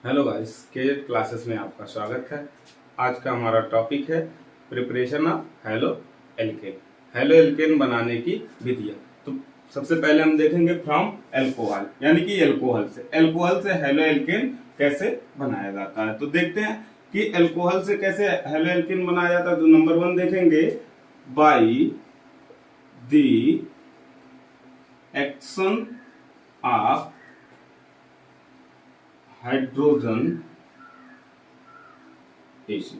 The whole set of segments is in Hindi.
हेलो गाइस, के क्लासेस में आपका स्वागत है। आज का हमारा टॉपिक है preparation of halo alkane. Halo alkane बनाने की विधियां। तो सबसे पहले हम देखेंगे फ्रॉम एल्कोहल, यानी कि एल्कोहल से हेलो एल्केन कैसे बनाया जाता है। तो देखते हैं कि एल्कोहल से कैसे हेलो एल्केन बनाया जाता है। तो नंबर 1 देखेंगे, by the action of hydrogen acid.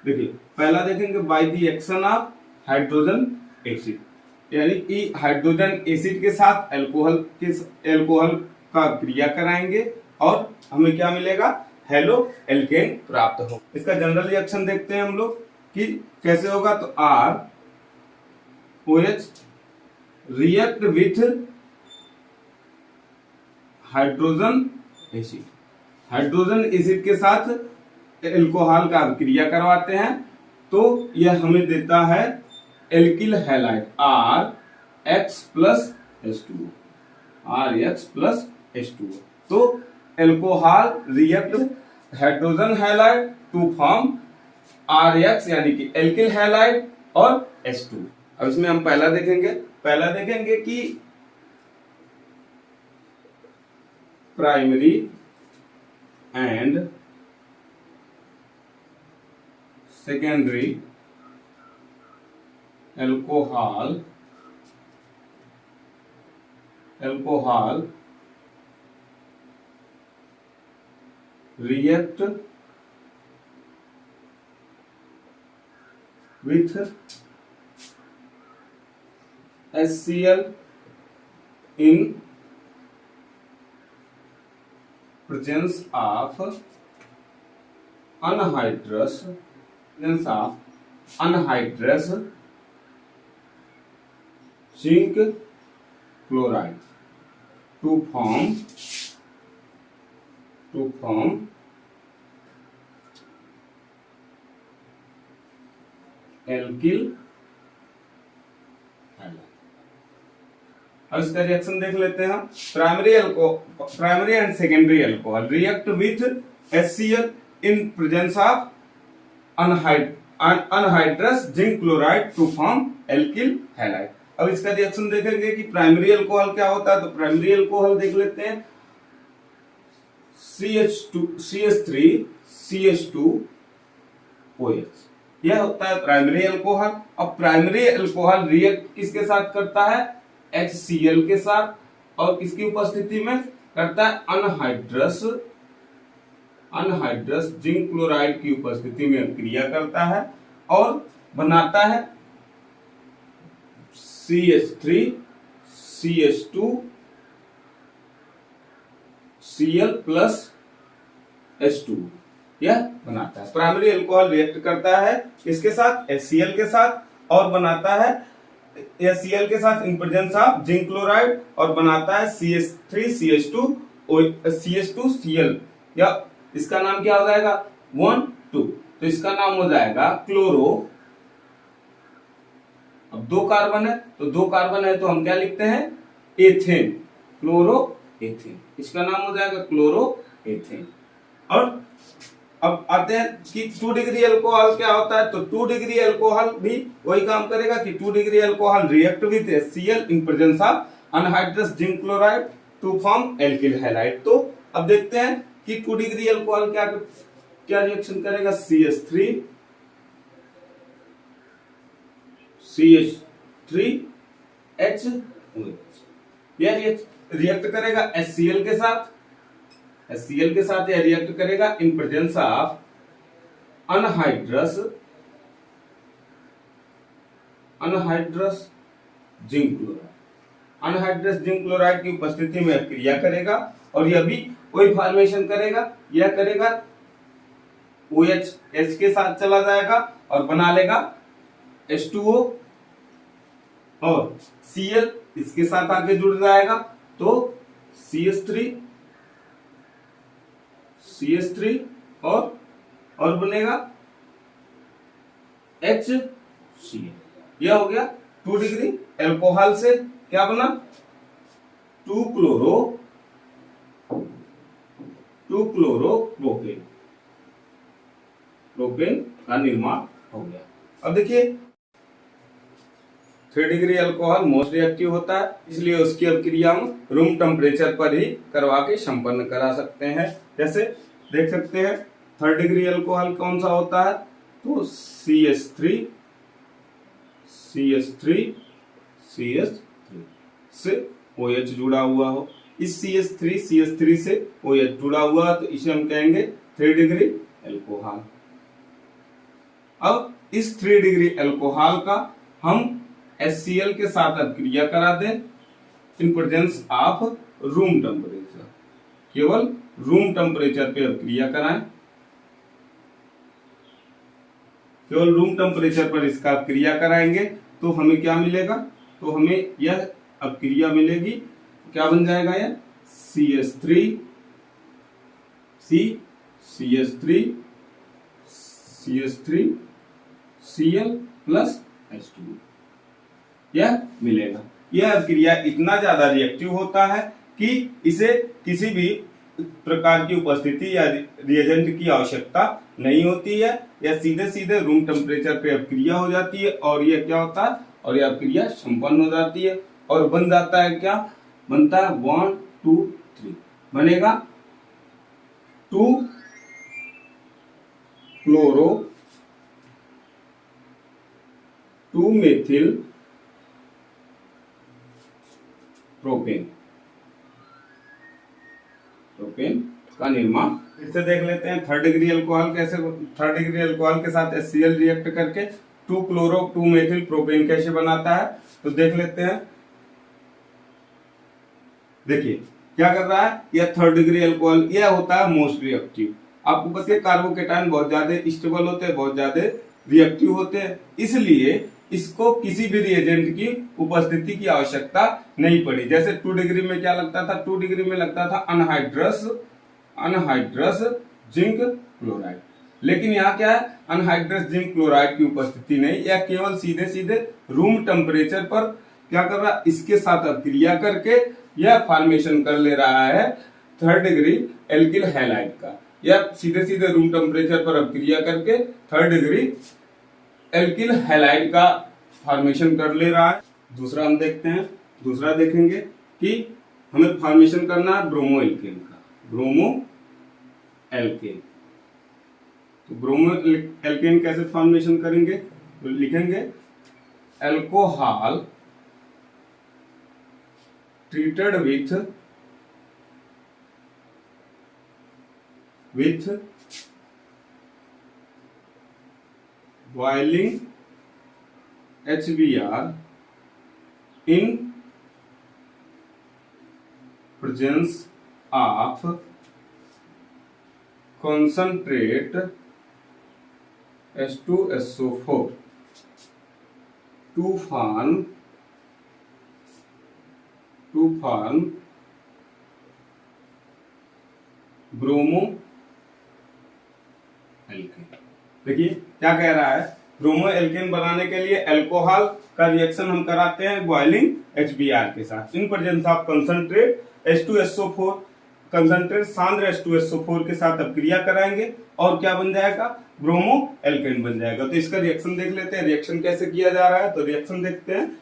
देखिए, पहला देखेंगे by the action of hydrogen acid, यानी कि हाइड्रोजन एसिड के साथ एल्कोहल का क्रिया कराएंगे और हमें क्या मिलेगा, हेलो एल्केन प्राप्त हो। इसका जनरल रिएक्शन देखते हैं हम लोग कि कैसे होगा। तो R O H react with hydrogen acid, hydrogen acid के साथ एल्कोहल का क्रिया करवाते हैं तो यह हमें देता है alkyl halide R X plus H two, R X plus H two. तो alcohol react hydrogen halide to form R X, यानी कि एल्किल हैलाइड और एच टू। अब इसमें हम पहला देखेंगे कि primary and secondary alcohol react with HCl in presence of anhydrous zinc chloride to form alkyl halide. अब इसका रिएक्शन देख लेते हैं। Primary and secondary alcohol react with HCl in presence of anhydrous zinc chloride to form alkyl halide. अब इसका रिएक्शन देखेंगे कि प्राइमरी एल्कोहल क्या होता है। तो प्राइमरी एल्कोहल देख लेते हैं, CH3 CH2OH, यह होता है प्राइमरी एल्कोहल। अब प्राइमरी एल्कोहल रिएक्ट किसके साथ करता है, HCl के साथ, और किसकी उपस्थिति में करता है, अनहाइड्रस जिंक क्लोराइड की उपस्थिति में क्रिया करता है और बनाता है CH3 CH2 Cl plus H2, यह बनाता है। प्राइमरी एल्कोहल रिएक्ट करता है किसके साथ, HCl के साथ, और बनाता है HCl के साथ in presence of zinc chloride, और बनाता है CH3 CH2Cl, या इसका नाम क्या हो जाएगा, 1 2, तो इसका नाम हो जाएगा क्लोरो। अब 2 कार्बन है तो हम क्या लिखते हैं, एथेन, क्लोरो एथेन, इसका नाम हो जाएगा क्लोरो एथेन। और अब आते हैं कि 2 डिग्री एल्कोहल क्या होता है। तो 2 डिग्री एल्कोहल भी वही काम करेगा कि 2 degree alcohol react with HCl in presence of anhydrous zinc chloride to form alkyl halide. तो अब देखते हैं कि 2 डिग्री एल्कोहल क्या रिएक्शन करेगा, CH3 CH3HOH, यह रिएक्ट करेगा HCl के साथ, यह रिएक्ट करेगा इन presence of anhydrous zinc chloride की उपस्थिति में क्रिया करेगा, और यह भी वही फॉर्मेशन करेगा, यह करेगा OH H के साथ चला जाएगा और बना लेगा H2O, और Cl इसके साथ आगे जुड़ जाएगा तो CH3 और बनेगा HCl। यह हो गया 2 डिग्री एल्कोहल से क्या बना, 2 क्लोरो 2-क्लोरोप्रोपेन, प्रोपेन का निर्माण हो गया। अब देखिए 3 डिग्री अल्कोहल मोस्ट रिएक्टिव होता है, इसलिए उसकी अभिक्रिया हम रूम टेम्परेचर पर ही करवा के संपन्न करा सकते हैं। जैसे देख सकते हैं 3 डिग्री अल्कोहल कौन सा होता है, तो CH3 से OH जुड़ा हुआ हो। इस CH3 से OH जुड़ा हुआ तो इसे हम कहेंगे 3 डिग्री अल्कोहल। अब इस 3 डिग्री अल्कोहल का हम HCl के साथ अभिक्रिया करा दें इन प्रेजेंस ऑफ रूम टेम्परेचर, केवल रूम टेम्परेचर पे अभिक्रिया कराएं, केवल रूम टेम्परेचर पर इसका अभिक्रिया कराएंगे तो हमें क्या मिलेगा, तो हमें यह अभिक्रिया मिलेगी, क्या बन जाएगा यह CH3Cl प्लस H2 यह मिलेगा। यह अभिक्रिया इतना ज्यादा रिएक्टिव होता है कि इसे किसी भी प्रकार की उपस्थिति या रिएजेंट की आवश्यकता नहीं होती है, यह सीधे सीधे रूम टेम्परेचर पे अभिक्रिया हो जाती है और यह क्या होता है, और यह अभिक्रिया संपन्न हो जाती है और बन जाता है, क्या बनता है 1 2 3 बनेगा 2-क्लोरो 2-मेथिल प्रोपेन का निर्माण। फिर से देख लेते हैं 3 डिग्री अल्कोहल कैसे, 3 डिग्री अल्कोहल के साथ HCl रिएक्ट करके 2-क्लोरो 2-मेथिल प्रोपेन कैसे बनाता है, तो देख लेते हैं। देखिए क्या कर रहा है, यह 3 डिग्री अल्कोहल यह होता है मोस्ट रिएक्टिव। आपको पता है कार्बोकेटायन बहुत ज्यादा स्टेबल होते हैं, बहुत ज्यादा रिएक्टिव होते हैं, इसलिए इसको किसी भी रिएजेंट की उपस्थिति की आवश्यकता नहीं पड़ी। जैसे 2 डिग्री में क्या लगता था, 2 डिग्री में लगता था अनहाइड्रस जिंक क्लोराइड, लेकिन यहाँ क्या है, अनहाइड्रस जिंक क्लोराइड की उपस्थिति नहीं, यह केवल सीधे सीधे रूम टेम्परेचर पर क्या कर रहा है, इसके साथ अभिक्रिया करके यह फॉर्मेशन कर ले रहा है 3 डिग्री एल्किल हैलाइड का। यह सीधे सीधे रूम टेम्परेचर पर अभिक्रिया करके 3 डिग्री एल्किल हैलाइड का फॉर्मेशन कर ले रहा है। दूसरा हम देखते हैं, दूसरा देखेंगे कि हमें फॉर्मेशन करना है ब्रोमो एल्केन का, ब्रोमो एल्केन। तो ब्रोमो एल्केन कैसे फॉर्मेशन करेंगे, तो लिखेंगे alcohol treated with boiling HBr in presence of concentrate H2SO4 to form bromo alkane. देखिए क्या कह रहा है, ब्रोमो एल्केन बनाने के लिए अल्कोहल का रिएक्शन हम कराते हैं बॉइलिंग HBr के साथ in presence of concentrate H2SO4, concentrate सांद्र H2SO4 के साथ अभिक्रिया कराएंगे और क्या बन जाएगा, ब्रोमो एल्केन बन जाएगा। तो इसका रिएक्शन देख लेते हैं, रिएक्शन कैसे किया जा रहा है, तो रिएक्शन देखते हैं।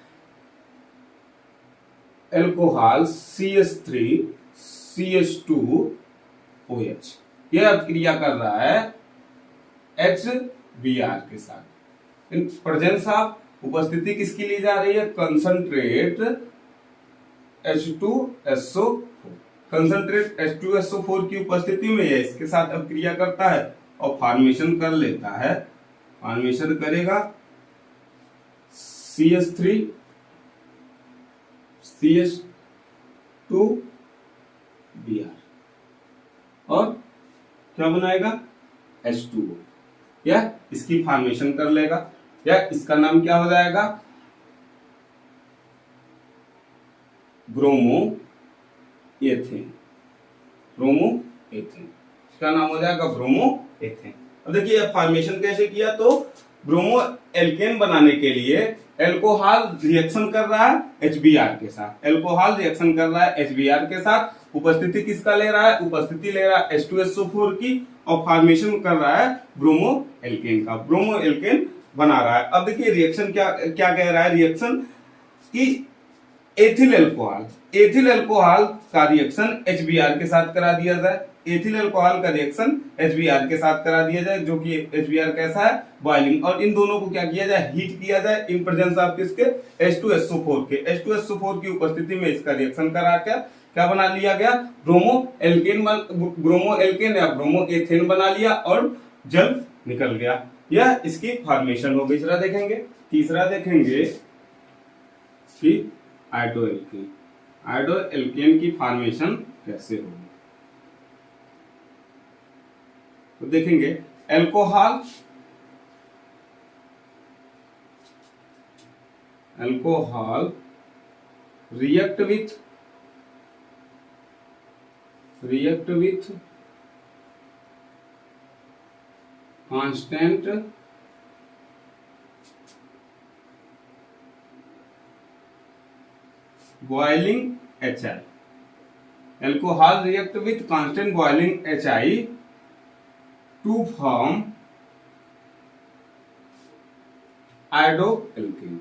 अल्कोहल CH3 CH2OH यह अभिक्रिया कर रहा है HBr के साथ इन प्रेजेंस ऑफ, उपस्थिति किसकी ली जा रही है, कंसंट्रेट H2SO4, कंसंट्रेट H2SO4 की उपस्थिति में यह इसके साथ अभिक्रिया करता है और फॉर्मेशन कर लेता है, फॉर्मेशन करेगा CH3 CH2Br और क्या बनाएगा H2O, यह इसकी फॉर्मेशन कर लेगा, या इसका नाम क्या हो जाएगा, ब्रोमो एथेन, ब्रोमो एथेन, इसका नाम हो जाएगा ब्रोमो एथेन। अब देखिए फॉर्मेशन कैसे किया, तो ब्रोमो एल्केन बनाने के लिए एल्कोहल रिएक्शन कर रहा है HBr के साथ, एल्कोहल रिएक्शन कर रहा है HBr के साथ। उपस्थिति किसका ले रहा है? उपस्थिति ले रहा है H2SO4 की, और फॉर्मेशन कर रहा है ब्रोमो एल्केन का, ब्रोमो एल्केन बना रहा है। अब देखिए रिएक्शन क्या क्या कह रहा है, रिएक्शन की एथिल अल्कोहल का रिएक्शन HBr के साथ करा दिया जाए, एथिल अल्कोहल का रिएक्शन HBr के साथ करा दिया जाए, जो कि HBr कैसा है? बॉइलिंग। और इन दोनों को क्या किया जाए? हीट किया जाए इन प्रेजेंस ऑफ किसके? H2SO4 के। H2SO4 की उपस्थिति में इसका रिएक्शन करा के क्या बना लिया गया? ब्रोमो एल्केन या ब्रोमो एथेन बना लिया और जल निकल गया। यह इसकी फॉर्मेशन हो गई। तीसरा देखेंगे कि आयोडोएल्केन की फॉर्मेशन कैसे होगी। तो देखेंगे alcohol react with constant boiling HI। Alcohol react with constant boiling HI to form आयोडोएल्केन,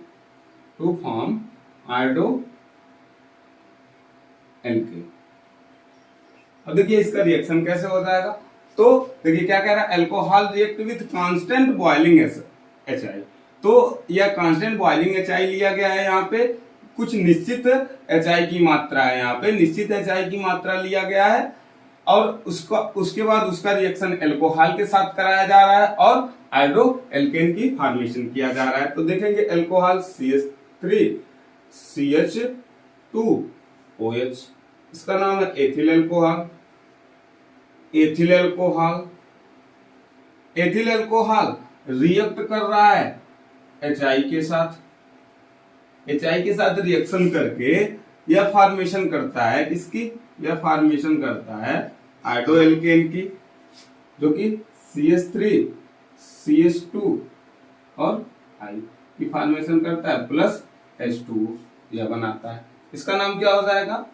अब देखिए इसका रिएक्शन कैसे हो जाएगा। तो देखिए क्या कह रहा है, alcohol react with constant boiling HI। तो यह कांस्टेंट बॉइलिंग HI लिया गया है, यहाँ पे कुछ निश्चित HI की मात्रा है, यहाँ पे निश्चित HI की मात्रा लिया गया है, और उसके बाद उसका रिएक्शन एल्कोहल के साथ कराया जा रहा है और आयोडोएल्केन की फॉर्मेशन किया जा रहा है। तो देखेंगे एल्कोहल CH3 CH2OH, इसका नाम है एथिल अल्कोहल रिएक्ट कर रहा है HI के साथ रिएक्शन करके यह फॉर्मेशन करता है किसकी? यह फॉर्मेशन करता है आयोडोएल्केन की, जो कि CH3 CH2 और I की फॉर्मेशन करता है, प्लस H2 यह बनाता है। इसका नाम क्या हो जाएगा?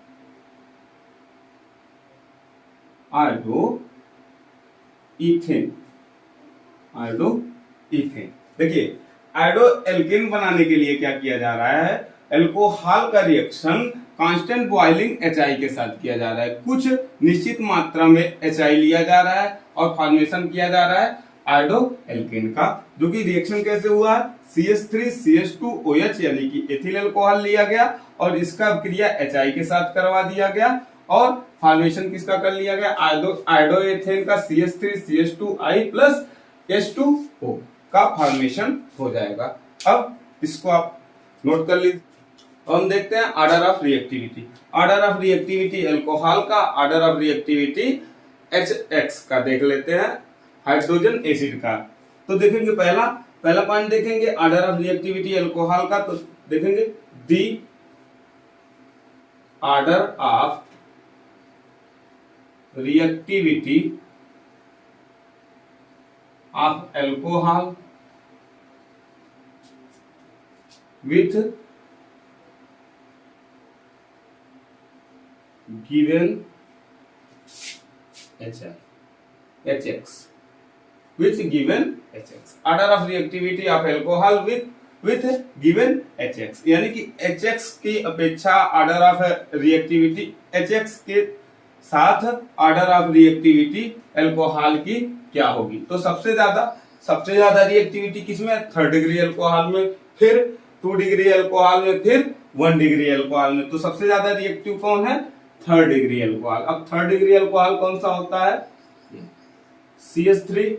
आयोडोइथेन। देखिए आयोडोएल्केन बनाने के लिए क्या किया जा रहा है, एल्कोहल का रिएक्शन कांस्टेंट बॉइलिंग HI के साथ किया जा रहा है, कुछ निश्चित मात्रा में HI लिया जा रहा है और फॉर्मेशन किया जा रहा है आयोडोएल्केन का, जो कि रिएक्शन कैसे हुआ? CH3 CH2OH यानी कि एथिल अल्कोहल लिया गया और इसका क्रिया HI के साथ करवा दिया गया और फॉर्मेशन किसका कर लिया गया? आयोडोएथेन का CH3 CH2I प्लस H2O का फॉर्मेशन हो जाएगा। अब इसको आप नोट कर लीजिए। हम देखते हैं ऑर्डर ऑफ रिएक्टिविटी एल्कोहल का, ऑर्डर ऑफ रिएक्टिविटी HX का देख लेते हैं, हाइड्रोजन एसिड का। तो देखेंगे पहला पॉइंट देखेंगे ऑर्डर ऑफ रिएक्टिविटी एल्कोहल का। तो देखेंगे दी order of reactivity of alcohol with given HX with given HX, order of reactivity of alcohol with given HX, यानी कि HX की अपेक्षा ऑर्डर ऑफ रिएक्टिविटी HX के साथ ऑर्डर ऑफ रिएक्टिविटी अल्कोहल की क्या होगी। तो सबसे ज्यादा रिएक्टिविटी किसमें? 3rd डिग्री अल्कोहल में, फिर 2 डिग्री अल्कोहल में, फिर 1 डिग्री अल्कोहल में। तो सबसे ज्यादा रिएक्टिव कौन है? 3rd degree alcohol. अब 3rd डिग्री अल्कोहल कौन सा होता है? CH3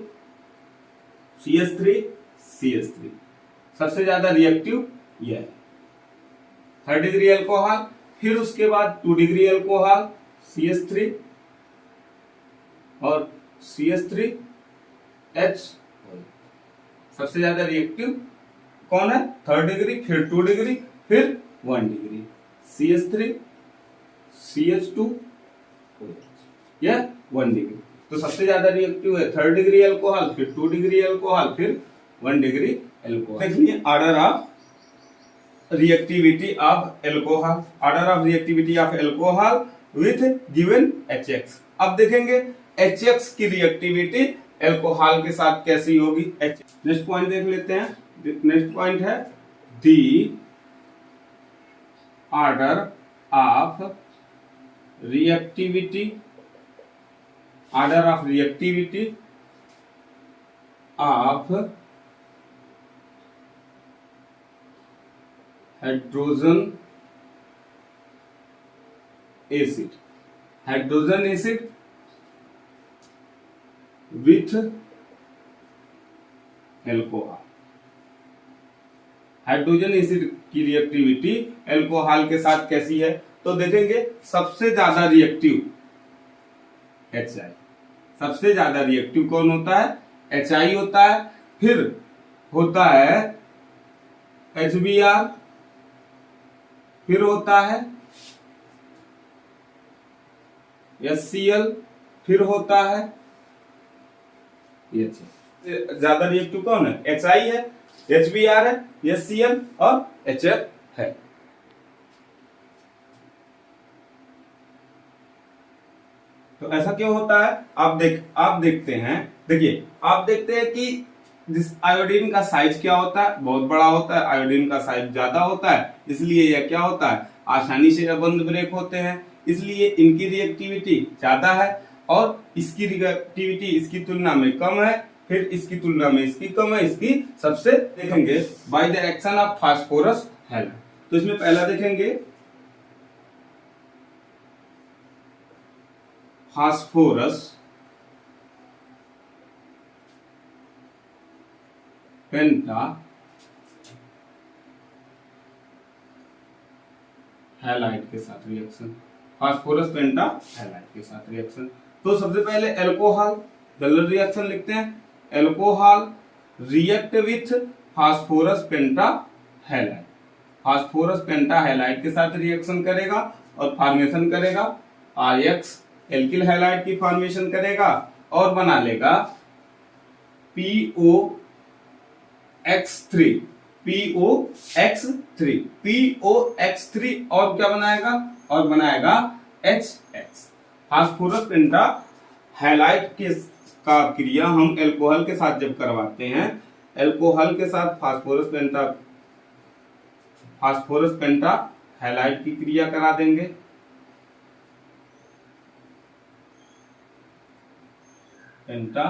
सबसे ज्यादा रिएक्टिव यह है 3rd डिग्री अल्कोहल। फिर उसके बाद 2 डिग्री अल्कोहल CH3 और CH3H सबसे ज्यादा रिएक्टिव कौन है? 3rd डिग्री, फिर 2 डिग्री, फिर 1 डिग्री, CH3 CH2 यह 1 डिग्री। तो सबसे ज्यादा रिएक्टिव है 3rd डिग्री अल्कोहल, फिर 2 डिग्री अल्कोहल, फिर 1 डिग्री अल्कोहल। देखिए order of reactivity of alcohol, order of reactivity of alcohol with given HX। अब देखेंगे HX की रिएक्टिविटी एल्कोहल के साथ कैसी होगी। नेक्स्ट पॉइंट देख लेते हैं। नेक्स्ट पॉइंट है दी order of reactivity, order of reactivity of hydrogen acid, hydrogen acid with alcohol. Hydrogen acid की रिएक्टिविटी एल्कोहल के साथ कैसी है, तो देखेंगे सबसे ज्यादा रिएक्टिव HI, सबसे ज्यादा रिएक्टिव कौन होता है, HI होता है। फिर होता है HBr, फिर होता है HCl, फिर होता है ज्यादा रिएक्टिव कौन है, HI है, HBr है, HCl और HF है। तो ऐसा क्यों होता है, आप देखते हैं, देखिए आप देखते हैं कि जिस आयोडीन का साइज क्या होता है, बहुत बड़ा होता है, आयोडीन का साइज ज्यादा होता है, इसलिए यह क्या होता है, आसानी से बंद ब्रेक होते हैं, इसलिए इनकी रिएक्टिविटी ज्यादा है और इसकी रिएक्टिविटी इसकी तुलना में कम है, फिर इसकी तुलना में इसकी कम है, इसकी सबसे देखेंगे by the action of phosphorus halide. तो इसमें पहला देखेंगे फास्फोरस पेंटा हैलाइड के साथ रिएक्शन, फास्फोरस पेंटा हैलाइड के साथ रिएक्शन। तो सबसे पहले एल्कोहल डबल रिएक्शन लिखते हैं, alcohol react with phosphorus penta halide, phosphorus penta halide के साथ रिएक्शन करेगा और फॉर्मेशन करेगा RX एल्किल हैलाइड की फॉर्मेशन करेगा और बना लेगा POX3, POX3, POX3 और क्या बनाएगा, और बनाएगा HX। फास्फोरस पेंटा हैलाइड के का क्रिया हम एल्कोहल के साथ जब करवाते हैं, एल्कोहल के साथ फास्फोरस पेंटा हैलाइड की क्रिया करा देंगे, पेंटा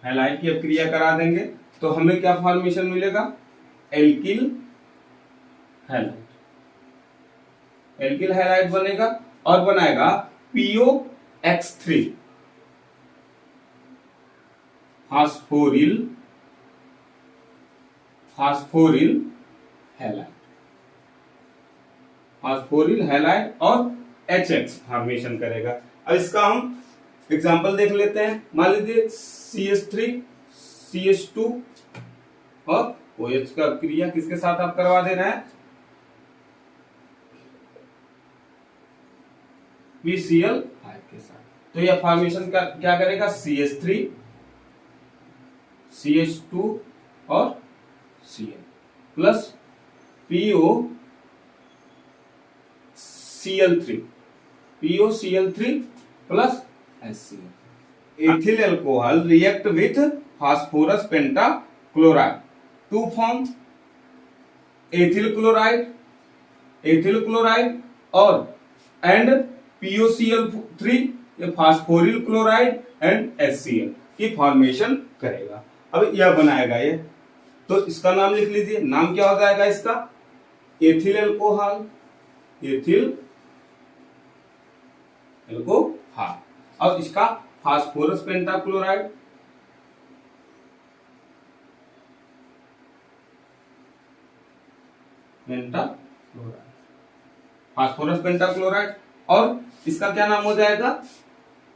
हैलाइड की अब क्रिया करा देंगे तो हमें क्या फॉर्मेशन मिलेगा, एल्किल हैलाइड, एल्किल हैलाइड बनेगा और बनाएगा POX3 फास्फोरिल हैलाइड, फास्फोरिल हैलाइड और HX फॉर्मेशन करेगा। अब इसका हम एग्जाम्पल देख लेते हैं। मान लीजिए CH3 CH2 और OH का क्रिया किसके साथ आप करवा दे रहे हैं, PCl5 के साथ। तो यह फॉर्मेशन का क्या करेगा, CH3 CH2 और Cl plus POCl3 plus HCl। Ethyl alcohol react with phosphorus pentachloride to form ethyl chloride और and POCl3 phosphoryl chloride and HCl की फॉर्मेशन करेगा। अब यह बनाएगा ये, तो इसका नाम लिख लीजिए, नाम क्या हो जाएगा इसका, एथिल एल्कोहल, एथिल एल्कोहल। अब इसका फास्फोरस पेंटाक्लोराइड, फास्फोरस पेंटाक्लोराइड, और इसका क्या नाम हो जाएगा,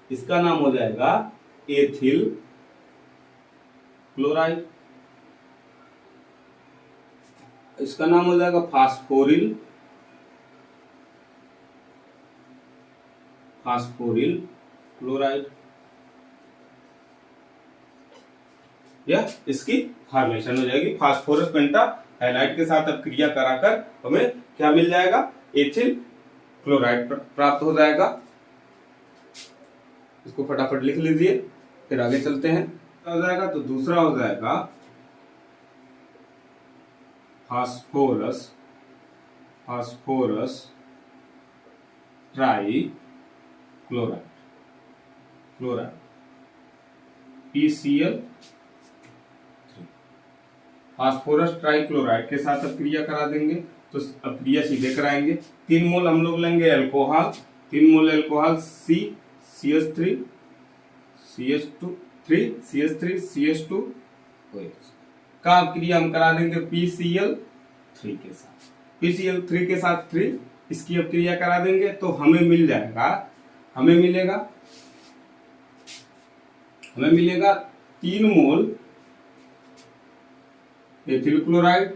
इसका नाम हो जाएगा एथिल क्लोराइड, इसका नाम हो जाएगा फास्फोरिल क्लोराइड। या इसकी फॉर्मेशन हो जाएगी। फास्फोरस पेंटा हैलाइड के साथ अब क्रिया कराकर हमें क्या मिल जाएगा, एथिल क्लोराइड प्राप्त हो जाएगा। इसको फटाफट लिख लीजिए, फिर आगे चलते हैं। हो जाएगा तो दूसरा हो जाएगा phosphorus try chloride PCl। Phosphorus trichloride के साथ अब क्रिया करा देंगे, तो अब क्रिया सीधे कराएंगे। 3 मोल हम लोग लेंगे अल्कोहल, 3 मोल अल्कोहल CH3 CH2 का क्रिया हम करा देंगे PCl3 के साथ। PCl3 के साथ 3 इसकी अब क्रिया करा देंगे तो हमें मिलेगा 3 मोल एथिल क्लोराइड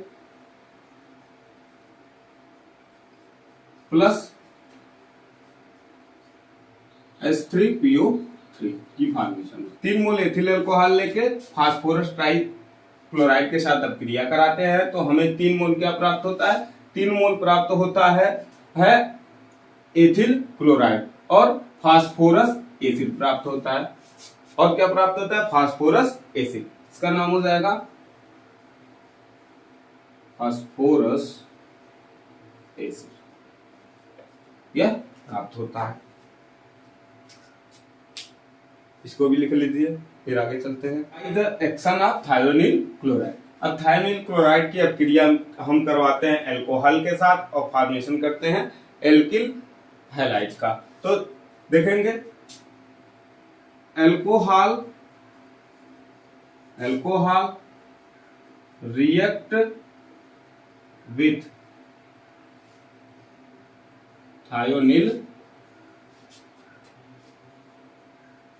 प्लस H3PO3 की फॉर्मेशन। 3 मोल एथिल अल्कोहल लेके फास्फोरस ट्राई क्लोराइड के साथ अब क्रिया कराते हैं तो हमें 3 मोल क्या प्राप्त होता है, 3 मोल प्राप्त होता है एथिल क्लोराइड और फास्फोरस एसिड प्राप्त होता है। और क्या प्राप्त होता है, फास्फोरस एसिड। इसका नाम हो जाएगा फास्फोरस एसिड, यह प्राप्त होता है। इसको भी लिख लीजिए, फिर आगे चलते हैं। The action of thionyl chloride. अब थायोनिल क्लोराइड की अब क्रिया हम करवाते हैं अल्कोहल के साथ और फॉर्मेशन करते हैं एल्किल हैलाइड का। तो देखेंगे alcohol react with thionyl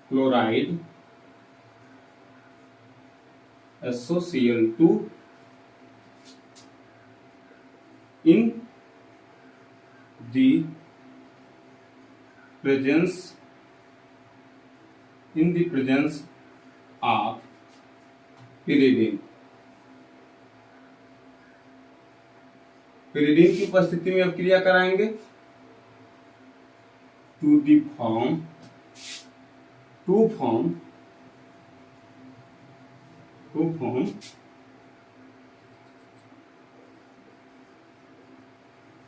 chloride SOCl2 in the presence of pyridine। pyridine की उपस्थिति में अब क्रिया कराएंगे टू फॉर्म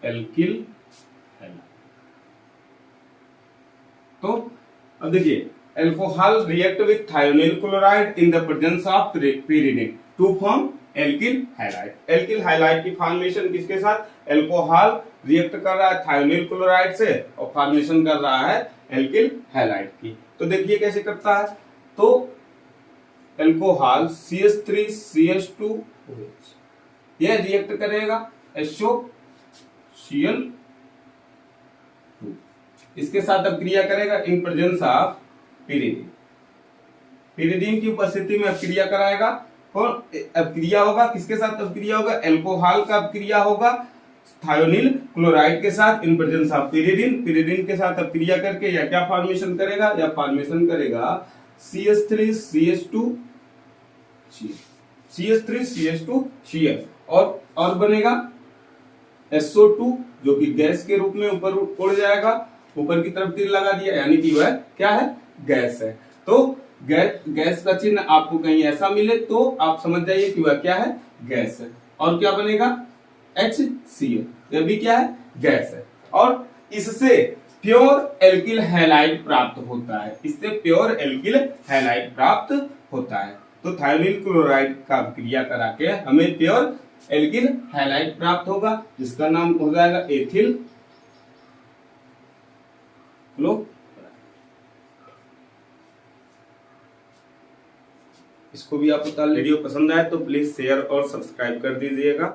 एल्किल हैलाइड। तो अब देखिए alcohol react with thionyl chloride in the presence of pyridine to form alkyl halide. Alkyl halide की फॉर्मेशन किसके साथ, अल्कोहल रिएक्ट कर रहा है थायोनिल क्लोराइड से और फॉर्मेशन कर रहा है एल्किल हैलाइड की। तो देखिए कैसे करता है, तो अल्कोहल CH3CH2OH यह रिएक्ट करेगा HOCl2 इसके साथ अब क्रिया करेगा इन प्रेजेंस ऑफ pyridine की उपस्थिति में अब क्रिया कराएगा। और अब क्रिया होगा किसके साथ, अब क्रिया होगा अल्कोहल का, अब क्रिया होगा थायोनिल क्लोराइड के साथ इन प्रेजेंस ऑफ pyridine के साथ अब क्रिया करके या क्या फॉर्मेशन करेगा, या फॉर्मेशन करेगा CH3CH2Cl और बनेगा SO2 जो कि गैस के रूप में ऊपर उड़ जाएगा, ऊपर की तरफ तीर लगा दिया, यानी कि वह क्या है, गैस है। तो गैस का चिन्ह आपको कहीं ऐसा मिले तो आप समझ जाइए कि वह क्या है, गैस है। और क्या बनेगा HCl, यह भी क्या है, गैस है। और इससे प्योर एल्किल हैलाइड प्राप्त होता है, इससे प्योर एल्किल हैलाइड प्राप्त होता है। तो थायोनिल क्लोराइड का क्रिया करा के हमें प्योर एल्किल हैलाइड प्राप्त होगा, जिसका नाम हो जाएगा एथिल क्लोराइड। इसको भी आप बता। वीडियो पसंद आए तो प्लीज शेयर और सब्सक्राइब कर दीजिएगा।